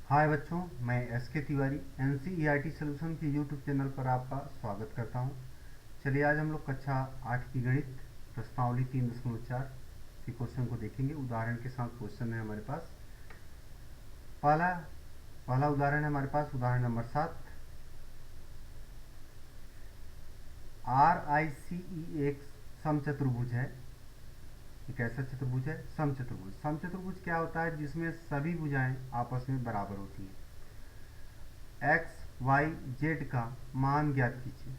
हाय बच्चों, मैं एस के तिवारी NCERT सॉल्यूशन के यूट्यूब चैनल पर आपका स्वागत करता हूं। चलिए आज हम लोग कक्षा 8 की गणित प्रश्नावली 3.4 के क्वेश्चन को देखेंगे। उदाहरण के साथ क्वेश्चन है हमारे पास। पहला पहला उदाहरण है हमारे पास, उदाहरण नंबर 7। RICE एक समचतुर्भुज है। एक ऐसा चतुर्भुज है समचतुर्भुज। समचतुर्भुज क्या होता है? जिसमें सभी भुजाएं आपस में बराबर होती हैं। एक्स वाई जेड का मान ज्ञात कीजिए।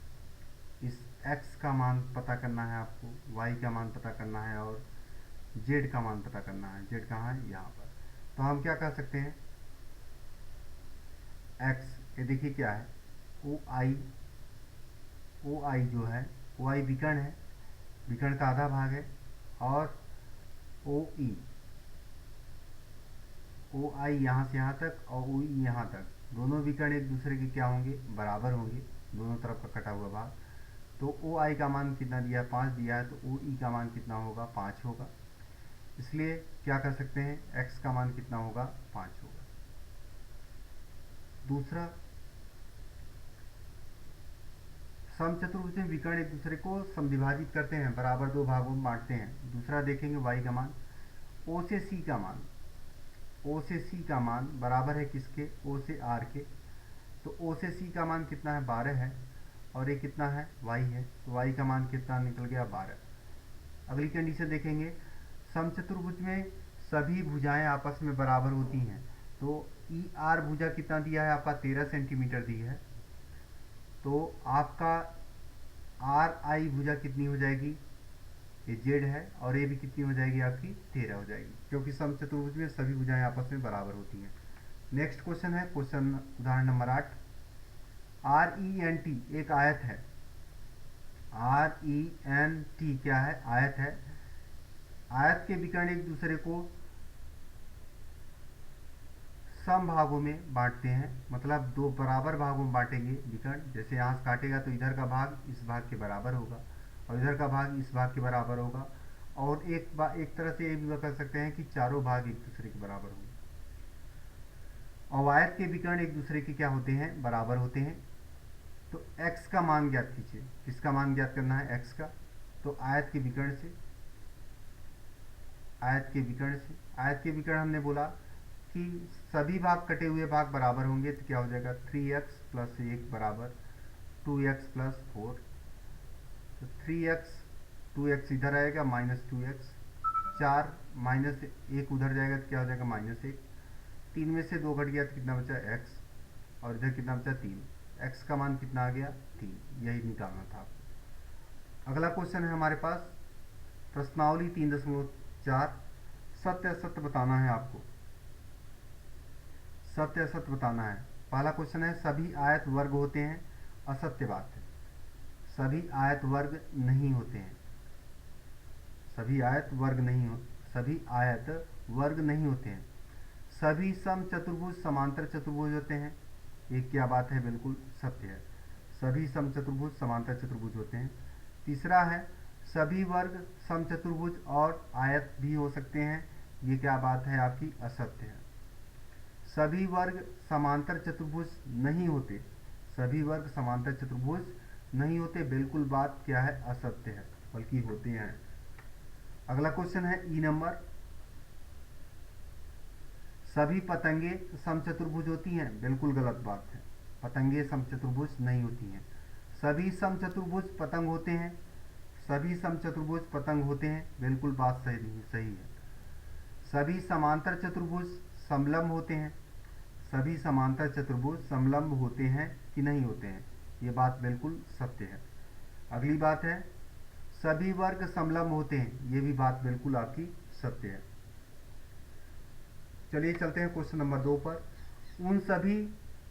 इस x का मान पता करना है आपको, y का मान पता करना है और z का मान पता करना है। z कहाँ है? यहाँ पर। तो हम क्या कर सकते हैं? x, ये देखिए क्या है, ओ आई जो है, ओ आई विकर्ण है, विकर्ण का आधा भाग है। और ओ आई यहाँ से यहाँ तक और ओ ई यहाँ तक, दोनों विकर्ण एक दूसरे के क्या होंगे? बराबर होंगे, दोनों तरफ का कटा हुआ भाग। तो ओ आई का मान कितना दिया है? 5 दिया है। तो ओ ई का मान कितना होगा? 5 होगा। इसलिए क्या कर सकते हैं? x का मान कितना होगा? 5 होगा। दूसरा, समचतुर्भुज में विकर्ण एक दूसरे को समविभाजित करते हैं, बराबर दो भागों में बांटते हैं। दूसरा देखेंगे y का मान, o से c का मान। o से c का मान बराबर है किसके? o से r के। तो o से c का मान कितना है? 12 है। और ये कितना है? y है। तो y का मान कितना निकल गया? 12। अगली कंडीशन देखेंगे, समचतुर्भुज में सभी भुजाएं आपस में बराबर होती हैं। तो ई आर भुजा कितना दिया है आपका? 13 सेंटीमीटर दी है। तो आपका आर आई भुजा कितनी हो जाएगी? ये जेड है और ये भी कितनी हो जाएगी आपकी? 13 हो जाएगी, क्योंकि समचतुर्भुज में सभी भुजाएं आपस में बराबर होती हैं। नेक्स्ट क्वेश्चन है, क्वेश्चन उदाहरण नंबर 8। RENT एक आयत है। RENT क्या है? आयत है। आयत के विकर्ण एक दूसरे को सम भागों में बांटते हैं, मतलब दो बराबर भागों में बांटेंगे विकर्ण। जैसे यहाँ से काटेगा तो इधर का भाग इस भाग के बराबर होगा और इधर का भाग इस भाग के बराबर होगा। और एक तरह से ये भी कर सकते हैं कि चारों भाग एक दूसरे के बराबर होंगे। और आयत के विकर्ण एक दूसरे के क्या होते हैं? बराबर होते हैं। तो x का मान ज्ञात कीजिए। किसका मान ज्ञात करना है? x का। तो आयत के विकर्ण से, आयत के विकर्ण हमने बोला कि सभी भाग कटे हुए भाग बराबर होंगे। तो क्या हो जाएगा? 3x प्लस 1 बराबर 2x प्लस 4। तो 3x, 2x इधर आएगा, -2x। 4 माइनस 1 उधर जाएगा तो क्या हो जाएगा? -1। 3 में से 2 घट गया तो कितना बचा? x। और इधर कितना बचा? 3। x का मान कितना आ गया? 3। यही निकालना था आपको। अगला क्वेश्चन है हमारे पास, प्रश्नावली 3.4। सत्य असत्य बताना है आपको। सत्य असत्य बताना है। पहला क्वेश्चन है, सभी आयत वर्ग होते हैं। असत्य बात है, सभी आयत वर्ग नहीं होते हैं। सभी आयत वर्ग नहीं हो सभी आयत वर्ग नहीं होते हैं। सभी सम चतुर्भुज समांतर चतुर्भुज होते हैं। ये क्या बात है? बिल्कुल सत्य है, सभी सम चतुर्भुज समांतर चतुर्भुज होते हैं। तीसरा है, सभी वर्ग सम चतुर्भुज और आयत भी हो सकते हैं। ये क्या बात है आपकी? असत्य है। सभी वर्ग समांतर चतुर्भुज नहीं होते। सभी वर्ग समांतर चतुर्भुज नहीं होते, बिल्कुल बात क्या है? असत्य है, बल्कि होते हैं। अगला क्वेश्चन है ई नंबर, सभी पतंगे समचतुर्भुज होती हैं। बिल्कुल गलत बात है, पतंगे समचतुर्भुज नहीं होती हैं। सभी समचतुर्भुज पतंग होते हैं। सभी समचतुर्भुज पतंग होते हैं, बिल्कुल बात सही है। सभी समांतर चतुर्भुज समलंब होते हैं। सभी समांतर चतुर्भुज समलंब होते हैं कि नहीं होते हैं? ये बात बिल्कुल सत्य है। अगली बात है, सभी वर्ग समलंब होते हैं। ये भी बात बिल्कुल आपकी सत्य है। चलिए चलते हैं क्वेश्चन नंबर 2 पर। उन सभी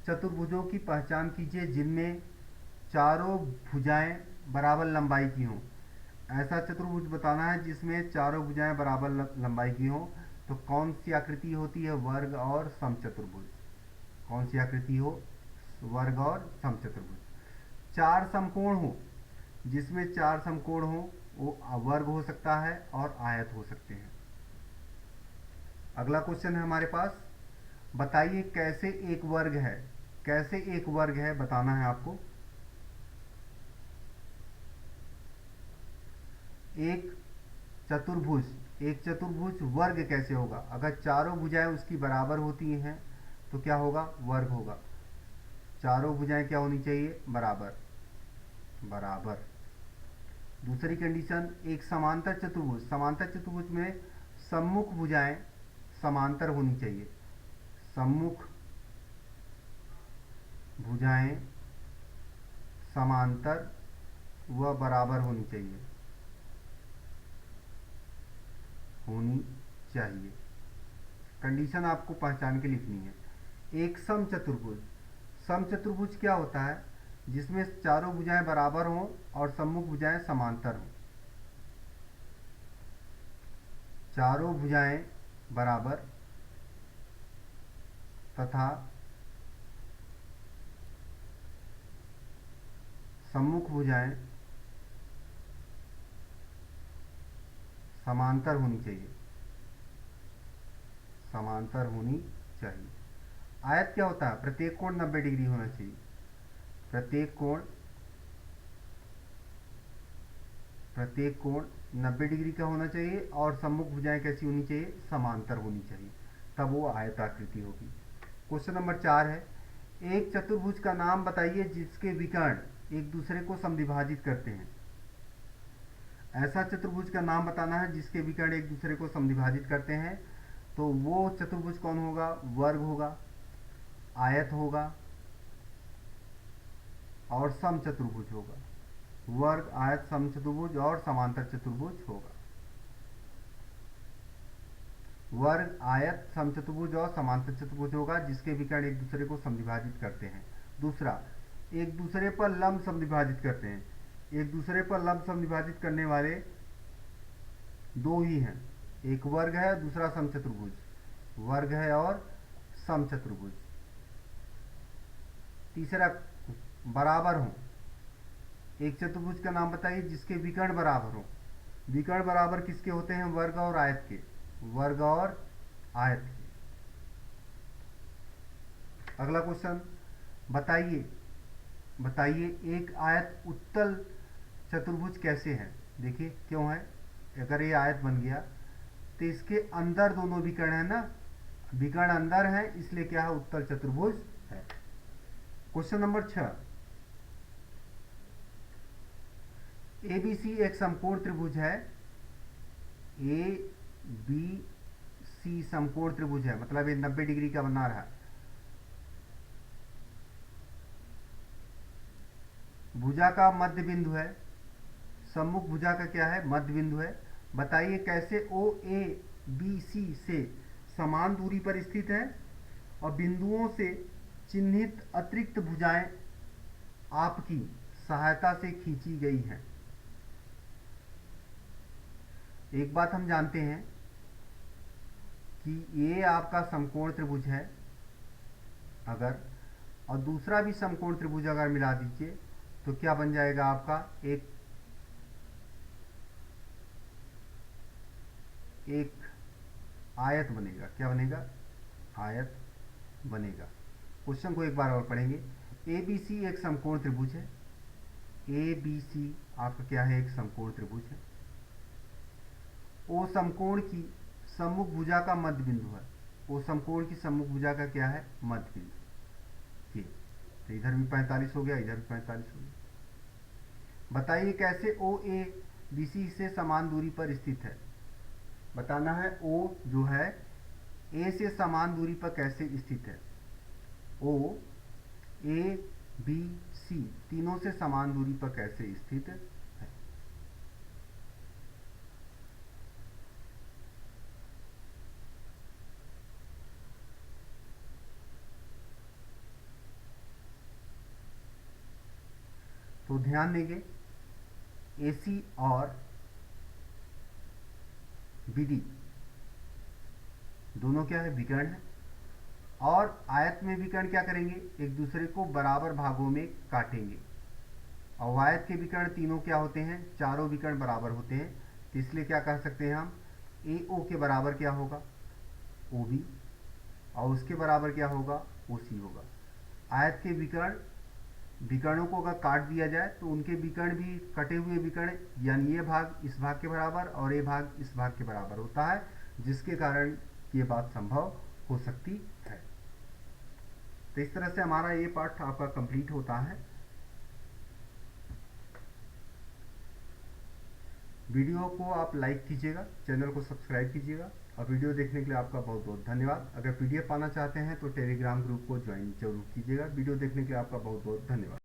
चतुर्भुजों की पहचान कीजिए जिनमें चारों भुजाएं बराबर लंबाई की हों। ऐसा चतुर्भुज बताना है जिसमें चारों भुजाएं बराबर लंबाई की हों। तो कौन सी आकृति होती है? वर्ग और समचतुर्भुज। कौन सी आकृति हो? वर्ग और समचतुर्भुज। चार समकोण हो, जिसमें चार समकोण हो, वो वर्ग हो सकता है और आयत हो सकते हैं। अगला क्वेश्चन है हमारे पास, बताइए कैसे एक वर्ग है, कैसे एक वर्ग है बताना है आपको। एक एक चतुर्भुज वर्ग कैसे होगा? अगर चारों भुजाएं उसकी बराबर होती हैं तो क्या होगा? वर्ग होगा। चारों भुजाएं क्या होनी चाहिए? बराबर। बराबर। दूसरी कंडीशन, एक समांतर चतुर्भुज में सम्मुख भुजाएं समांतर होनी चाहिए। सम्मुख भुजाएं समांतर व बराबर होनी चाहिए। होनी चाहिए। कंडीशन आपको पहचान के लिखनी है। एक सम चतुर्भुज क्या होता है? जिसमें चारों भुजाएं बराबर हों और सम्मुख भुजाएं समांतर हों। चारों भुजाएं बराबर तथा सम्मुख भुजाएं समांतर होनी चाहिए। समांतर होनी चाहिए। आयत क्या होता है? प्रत्येक कोण 90 डिग्री होना चाहिए। प्रत्येक कोण 90 डिग्री का होना चाहिए और सम्मुख भुजाएं कैसी होनी चाहिए? समांतर होनी चाहिए, तब वो आयताकृति होगी। क्वेश्चन नंबर 4 है, एक चतुर्भुज का नाम बताइए जिसके विकर्ण एक दूसरे को समद्विभाजित करते हैं। ऐसा चतुर्भुज का नाम बताना है जिसके विकर्ण एक दूसरे को समद्विभाजित करते हैं। तो वो चतुर्भुज कौन होगा? वर्ग होगा, आयत होगा और समचतुर्भुज होगा। वर्ग, आयत, समचतुर्भुज और समांतर चतुर्भुज होगा। वर्ग, आयत, समचतुर्भुज और समांतर चतुर्भुज होगा जिसके विकर्ण एक दूसरे को समद्विभाजित करते हैं। दूसरा, एक दूसरे पर लंब समद्विभाजित करते हैं। एक दूसरे पर लंब समद्विभाजित करने वाले दो ही हैं, एक वर्ग है, दूसरा समचतुर्भुज। वर्ग है और समचतुर्भुज। तीसरा, बराबर हो। एक चतुर्भुज का नाम बताइए जिसके विकर्ण बराबर हो। विकर्ण बराबर किसके होते हैं? वर्ग और आयत के। वर्ग और आयत के। अगला क्वेश्चन, बताइए एक आयत उत्तल चतुर्भुज कैसे है? देखिए क्यों है। अगर ये आयत बन गया तो इसके अंदर दोनों विकर्ण है ना, विकर्ण अंदर है, इसलिए क्या है? उत्तल चतुर्भुज है। क्वेश्चन नंबर 6, एबीसी एक समकोण त्रिभुज है। ए बी सी समकोण त्रिभुज है, मतलब ये 90 डिग्री का बना रहा। भुजा का मध्य बिंदु है, सम्मुख भुजा का क्या है? मध्य बिंदु है। बताइए कैसे ओ ए बी सी से समान दूरी पर स्थित है और बिंदुओं से चिन्हित अतिरिक्त भुजाएं आपकी सहायता से खींची गई हैं। एक बात हम जानते हैं कि ये आपका समकोण त्रिभुज है अगर, और दूसरा भी समकोण त्रिभुज अगर मिला दीजिए तो क्या बन जाएगा? आपका एक आयत बनेगा। क्या बनेगा? आयत बनेगा। क्वेश्चन को एक बार और पढ़ेंगे। ए बी सी एक समकोण त्रिभुज है। ए बी सी आपका क्या है? एक समकोण त्रिभुज है। ओ समकोण की सम्मुख भुजा का मध्य बिंदु है। ओ समकोण की सम्मुख भुजा का क्या है? मध्य बिंदु। ये तो इधर भी 45 हो गया, इधर भी 45 हो गया। बताइए कैसे ओ ए बी सी से समान दूरी पर स्थित है। बताना है ओ जो है ए से समान दूरी पर कैसे स्थित है। ओ ए बी सी तीनों से समान दूरी पर कैसे स्थित है। तो ध्यान देंगे, एसी और बीडी दोनों क्या है? विकर्ण है। और आयत में विकर्ण क्या करेंगे? एक दूसरे को बराबर भागों में काटेंगे। और आयत के विकर्ण तीनों क्या होते हैं? चारों विकर्ण बराबर होते हैं। तो इसलिए क्या कह सकते हैं हम? ए ओ के बराबर क्या होगा? O B. और उसके बराबर क्या होगा, OC होगा। आयत के विकर्णों को अगर काट दिया जाए तो उनके विकर्ण भी कटे हुए विकर्ण, यानी ये भाग इस भाग के बराबर और ये भाग इस भाग के बराबर होता है, जिसके कारण ये बात संभव हो सकती है। तो इस तरह से हमारा ये पार्ट आपका कंप्लीट होता है। वीडियो को आप लाइक कीजिएगा, चैनल को सब्सक्राइब कीजिएगा, और वीडियो देखने के लिए आपका बहुत बहुत धन्यवाद। अगर PDF पाना चाहते हैं तो टेलीग्राम ग्रुप को ज्वाइन जरूर कीजिएगा। वीडियो देखने के लिए आपका बहुत बहुत धन्यवाद।